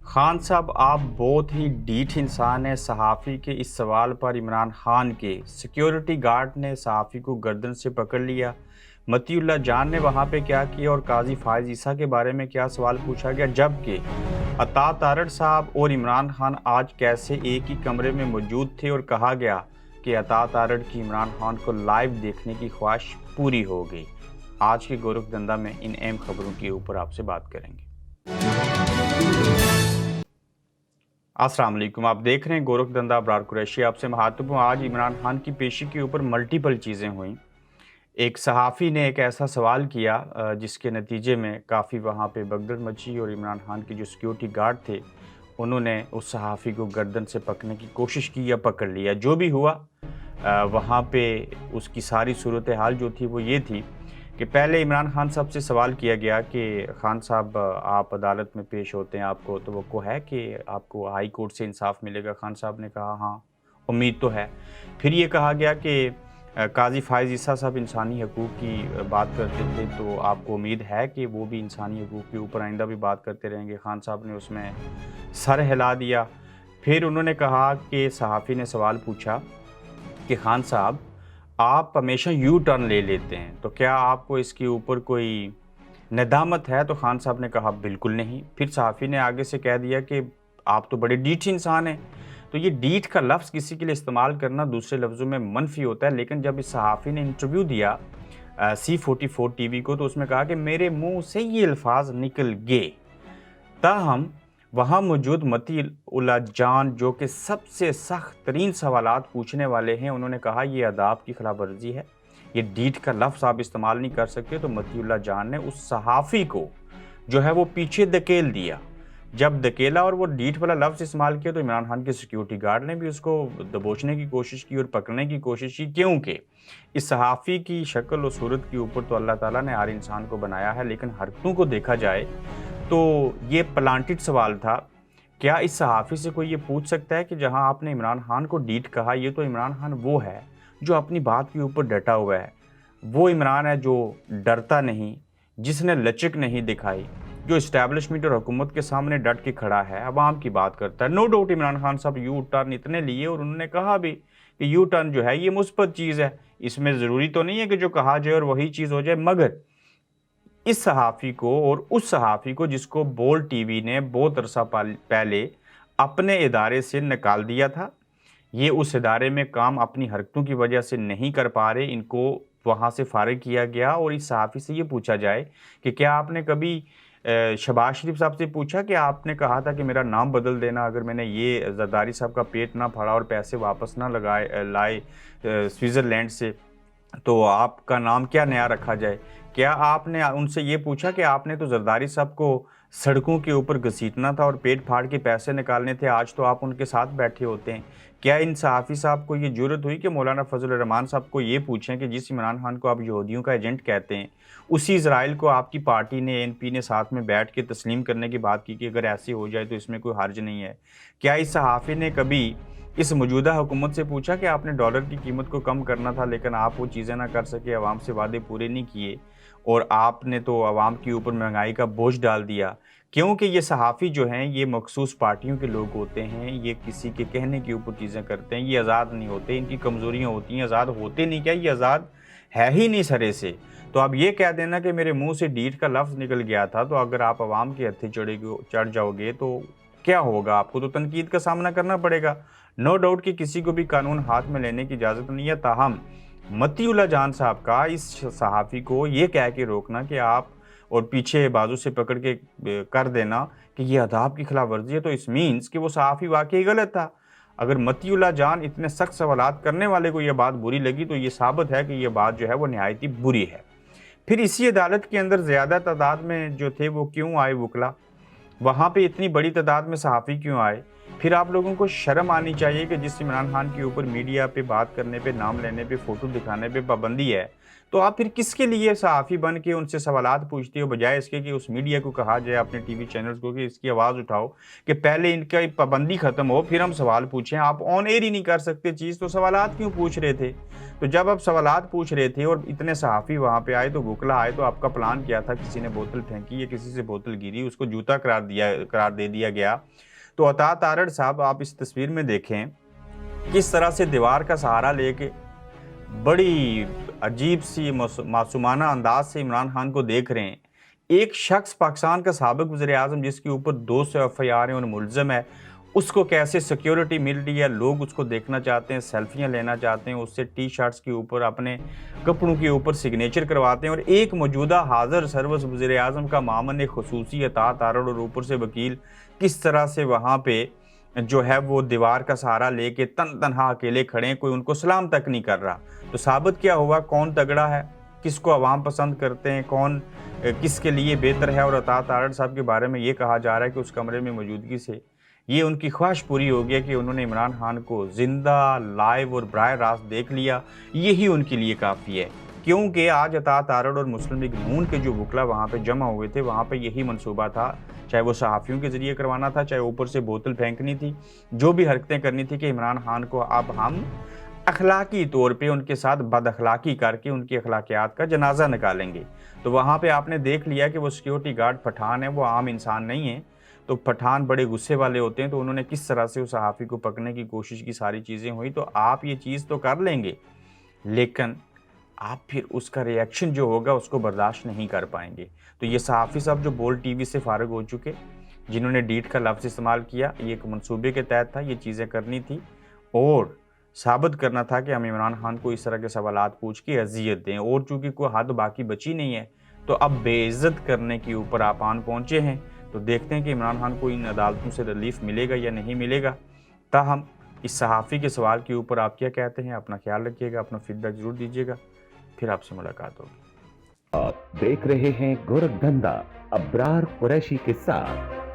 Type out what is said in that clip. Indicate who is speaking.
Speaker 1: खान साहब, आप बहुत ही ढीठ इंसान हैं। सहाफ़ी के इस सवाल पर इमरान खान के सिक्योरिटी गार्ड ने सहाफ़ी को गर्दन से पकड़ लिया। मतीउल्लाह जान ने वहाँ पे क्या किया और काजी फ़ाइज़ ईसा के बारे में क्या सवाल पूछा गया, जबकि अता तारड़ साहब और इमरान खान आज कैसे एक ही कमरे में मौजूद थे और कहा गया कि अता तारड़ की इमरान खान को लाइव देखने की ख्वाहिश पूरी हो गई। आज के गोरखधंधा में इन अहम खबरों के ऊपर आपसे बात करेंगे। अस्सलाम वालेकुम, आप देख रहे हैं गोरखधंधा अबरार कुरैशी। आपसे मुखातिब हूं। आज इमरान खान की पेशी के ऊपर मल्टीपल चीज़ें हुई। एक सहाफ़ी ने एक ऐसा सवाल किया जिसके नतीजे में काफ़ी वहाँ पे भगदड़ मची और इमरान खान के जो सिक्योरिटी गार्ड थे उन्होंने उस सहाफ़ी को गर्दन से पकड़ने की कोशिश की या पकड़ लिया। जो भी हुआ वहाँ पे उसकी सारी सूरत हाल जो थी वो ये थी कि पहले इमरान खान साहब से सवाल किया गया कि खान साहब, आप अदालत में पेश होते हैं, आपको तवक्को है कि आपको हाई कोर्ट से इंसाफ मिलेगा? खान साहब ने कहा हाँ, उम्मीद तो है। फिर ये कहा गया कि काजी फ़ाइज़ ईसा साहब इंसानी हकूक़ की बात करते थे, तो आपको उम्मीद है कि वो भी इंसानी हकूक़ के ऊपर आइंदा भी बात करते रहेंगे? खान साहब ने उसमें सर हिला दिया। फिर उन्होंने कहा कि सहाफ़ी ने सवाल पूछा कि खान साहब, आप हमेशा यू टर्न ले लेते हैं, तो क्या आपको इसके ऊपर कोई नदामत है? तो खान साहब ने कहा बिल्कुल नहीं। फिर सहाफ़ी ने आगे से कह दिया कि आप तो बड़े ढीठ इंसान हैं। तो ये ढीठ का लफ्ज़ किसी के लिए इस्तेमाल करना दूसरे लफ्ज़ों में मनफ़ी होता है, लेकिन जब इस सहाफ़ी ने इंटरव्यू दिया C44 टीवी को, तो उसमें कहा कि मेरे मुँह से ये अल्फ़ाज़ निकल गए। ताहम वहाँ मौजूद मतीउल्लाह जान, जो कि सबसे सख्त तरीन सवालात पूछने वाले हैं, उन्होंने कहा ये अदाब की खिलाफ वर्जी है, ये ढीठ का लफ्ज़ आप इस्तेमाल नहीं कर सकते। तो मतीउल्लाह जान ने उस सहाफ़ी को जो है वो पीछे धकेल दिया। जब धकेला और वो ढीठ वाला लफ्ज़ इस्तेमाल किया, तो इमरान खान के सिक्योरिटी गार्ड ने भी उसको दबोचने की कोशिश की और पकड़ने की कोशिश की, क्योंकि इस सहाफ़ी की शक्ल और सूरत के ऊपर तो अल्लाह ताला ने हर इंसान को बनाया है, लेकिन हरकतों को देखा जाए तो ये प्लांटेड सवाल था। क्या इस सहाफ़ी से कोई ये पूछ सकता है कि जहां आपने इमरान खान को ढीठ कहा, ये तो इमरान खान वो है जो अपनी बात के ऊपर डटा हुआ है, वो इमरान है जो डरता नहीं, जिसने लचक नहीं दिखाई, जो इस्टेब्लिशमेंट और हुकूमत के सामने डट के खड़ा है, अवाम की बात करता है। नो डाउट इमरान खान साहब यू टर्न इतने लिए और उन्होंने कहा भी कि यू टर्न जो है ये मुस्बत चीज़ है, इसमें ज़रूरी तो नहीं है कि जो कहा जाए और वही चीज़ हो जाए। मगर इस सहाफ़ी को और उस सहाफ़ी को जिसको बोल्ड टीवी ने बहुत अरसा पहले अपने इदारे से निकाल दिया था, ये उस इदारे में काम अपनी हरकतों की वजह से नहीं कर पा रहे, इनको वहाँ से फ़ारिग किया गया। और इस सहाफ़ी से ये पूछा जाए कि क्या आपने कभी शहबाज शरीफ साहब से पूछा कि आपने कहा था कि मेरा नाम बदल देना अगर मैंने ये जरदारी साहब का पेट ना फाड़ा और पैसे वापस ना लाए स्विट्ज़रलैंड से, तो आपका नाम क्या नया रखा जाए? क्या आपने उनसे ये पूछा कि आपने तो जरदारी साहब को सड़कों के ऊपर घसीटना था और पेट फाड़ के पैसे निकालने थे, आज तो आप उनके साथ बैठे होते हैं? क्या इन सहाफ़ी साहब को ये जुर्रत हुई कि मौलाना फजल रहमान साहब को ये पूछें कि जिस इमरान खान को आप यहूदियों का एजेंट कहते हैं, उसी इज़राइल को आपकी पार्टी ने, एनपी ने साथ में बैठ के तस्लीम करने की बात की कि अगर ऐसे हो जाए तो इसमें कोई हर्ज नहीं है? क्या इस सहाफ़ी ने कभी इस मौजूदा हुकूमत से पूछा कि आपने डॉलर की कीमत को कम करना था, लेकिन आप वो चीज़ें ना कर सके, आवाम से वादे पूरे नहीं किए और आपने तो आवाम के ऊपर महंगाई का बोझ डाल दिया? क्योंकि ये सहाफ़ी जो हैं ये मखसूस पार्टियों के लोग होते हैं, ये किसी के कहने के ऊपर चीज़ें करते हैं, ये आज़ाद नहीं होते, इनकी कमज़ोरियाँ होती हैं। आज़ाद होते नहीं, क्या ये आज़ाद है ही नहीं सरे से। तो अब ये कह देना कि मेरे मुँह से ढीठ का लफ्ज़ निकल गया था, तो अगर आप आवाम के हत्थे चढ़ जाओगे तो क्या होगा? आपको तो तनकीद का सामना करना पड़ेगा। नो डाउट कि किसी को भी कानून हाथ में लेने की इजाज़त नहीं है, ताहम मतीउल्लाह जान साहब का इस सहाफ़ी को ये कह के रोकना कि आप और पीछे बाजू से पकड़ के कर देना कि ये आदाब की खिलाफ वर्जी है, तो इस मीन्स कि वो सहाफ़ी वाक़ई गलत था। अगर मतीउल्लाह जान इतने सख्त सवालात करने वाले को ये बात बुरी लगी, तो ये साबित है कि ये बात जो है वो निहायत ही बुरी है। फिर इसी अदालत के अंदर ज़्यादा तादाद में जो थे वो क्यों आए वकला? वहाँ पे इतनी बड़ी तादाद में सहाफ़ी क्यों आए? پھر آپ لوگوں کو شرم آنی چاہیے کہ جس عمران خان کے اوپر میڈیا پہ بات کرنے پہ، نام لینے پہ، فوٹو دکھانے پہ پابندی ہے، تو آپ پھر کس کے لیے صحافی بن کے ان سے سوالات پوچھتے ہو، بجائے اس کے کہ اس میڈیا کو کہا جائے، اپنے ٹی وی چینلز کو، کہ اس کی آواز اٹھاؤ کہ پہلے ان کا پابندی ختم ہو پھر ہم سوال پوچھیں۔ آپ آن ایئر ہی نہیں کر سکتے چیز، تو سوالات کیوں پوچھ رہے تھے؟ تو جب آپ سوالات پوچھ رہے تھے اور اتنے صحافی وہاں پہ آئے، تو وکلا آئے، تو آپ کا پلان کیا تھا؟ کسی نے بوتل پھینکی یا کسی سے بوتل گری، اس کو جوتا قرار دے دیا گیا۔ تو عطا تارڑ صاحب، آپ اس تصویر میں دیکھیں کس طرح سے دیوار کا سہارا لے کے بڑی عجیب سی معصومانہ انداز سے عمران خان کو دیکھ رہے ہیں۔ ایک شخص، پاکستان کا سابق وزیر اعظم، جس کے اوپر 200 ایف آئی آر ہیں اور ملزم ہے، اس کو کیسے سیکیورٹی مل رہی ہے؟ لوگ اس کو دیکھنا چاہتے ہیں، سیلفیاں لینا چاہتے ہیں، اس سے ٹی شرٹس کے اوپر، اپنے کپڑوں کے اوپر سگنیچر کرواتے ہیں، اور ایک موجودہ حاضر سروس وزیر اعظم کا معاون خصوصی عطا تارڑ اور اوپر سے وکیل کس طرح سے وہاں پہ جو ہے وہ دیوار کا سہارا لے کے تنہا اکیلے کھڑے ہیں، کوئی ان کو سلام تک نہیں کر رہا۔ تو ثابت کیا ہوا کون تگڑا ہے، کس کو عوام پسند کرتے ہیں، کون کس کے لیے بہتر ہے۔ اور عطا تارڑ صاحب کے بارے میں یہ کہا جا رہا ہے کہ اس کمرے میں موجودگی سے یہ ان کی خواہش پوری ہو گیا کہ انہوں نے عمران خان کو زندہ، لائیو اور براہ راست دیکھ لیا، یہی ان کے لیے کافی ہے۔ کیونکہ آج عطا تارڑ اور مسلم لیگ نون کے جو وکلا وہاں پہ جمع ہوئے تھے، وہاں پہ یہی منصوبہ تھا، چاہے وہ صحافیوں کے ذریعے کروانا تھا، چاہے اوپر سے بوتل پھینکنی تھی، جو بھی حرکتیں کرنی تھی، کہ عمران خان کو اب ہم اخلاقی طور پہ ان کے ساتھ بد اخلاقی کر کے ان کی اخلاقیات کا جنازہ نکالیں گے۔ تو وہاں پہ آپ نے دیکھ لیا کہ وہ سیکیورٹی گارڈ پٹھان ہے، وہ عام انسان نہیں ہے۔ تو پٹھان بڑے غصے والے ہوتے ہیں، تو انہوں نے کس طرح سے اس صحافی کو پکڑنے کی کوشش کی، ساری چیزیں ہوئی۔ تو آپ یہ چیز تو کر لیں گے، لیکن آپ پھر اس کا ری ایکشن جو ہوگا اس کو برداشت نہیں کر پائیں گے۔ تو یہ صحافی صاحب جو بول ٹی وی سے فارغ ہو چکے، جنہوں نے ڈیٹ کا لفظ استعمال کیا، یہ ایک منصوبے کے تحت تھا، یہ چیزیں کرنی تھی اور ثابت کرنا تھا کہ ہم عمران خان کو اس طرح کے سوالات پوچھ کے اذیت دیں، اور چونکہ کوئی حد باقی بچی نہیں ہے، تو اب بے عزت کرنے کے اوپر آپ آن پہنچے ہیں۔ تو دیکھتے ہیں کہ عمران خان کو ان عدالتوں سے ریلیف ملے گا یا نہیں ملے گا۔ تاہم اس صحافی کے سوال کے اوپر آپ کیا کہتے ہیں؟ اپنا خیال رکھیے گا، اپنا فیڈ بیک ضرور دیجیے گا، پھر آپ سے ملاقات ہوگی۔
Speaker 2: آپ دیکھ رہے ہیں گورکھ دھندا ابرار قریشی کے ساتھ۔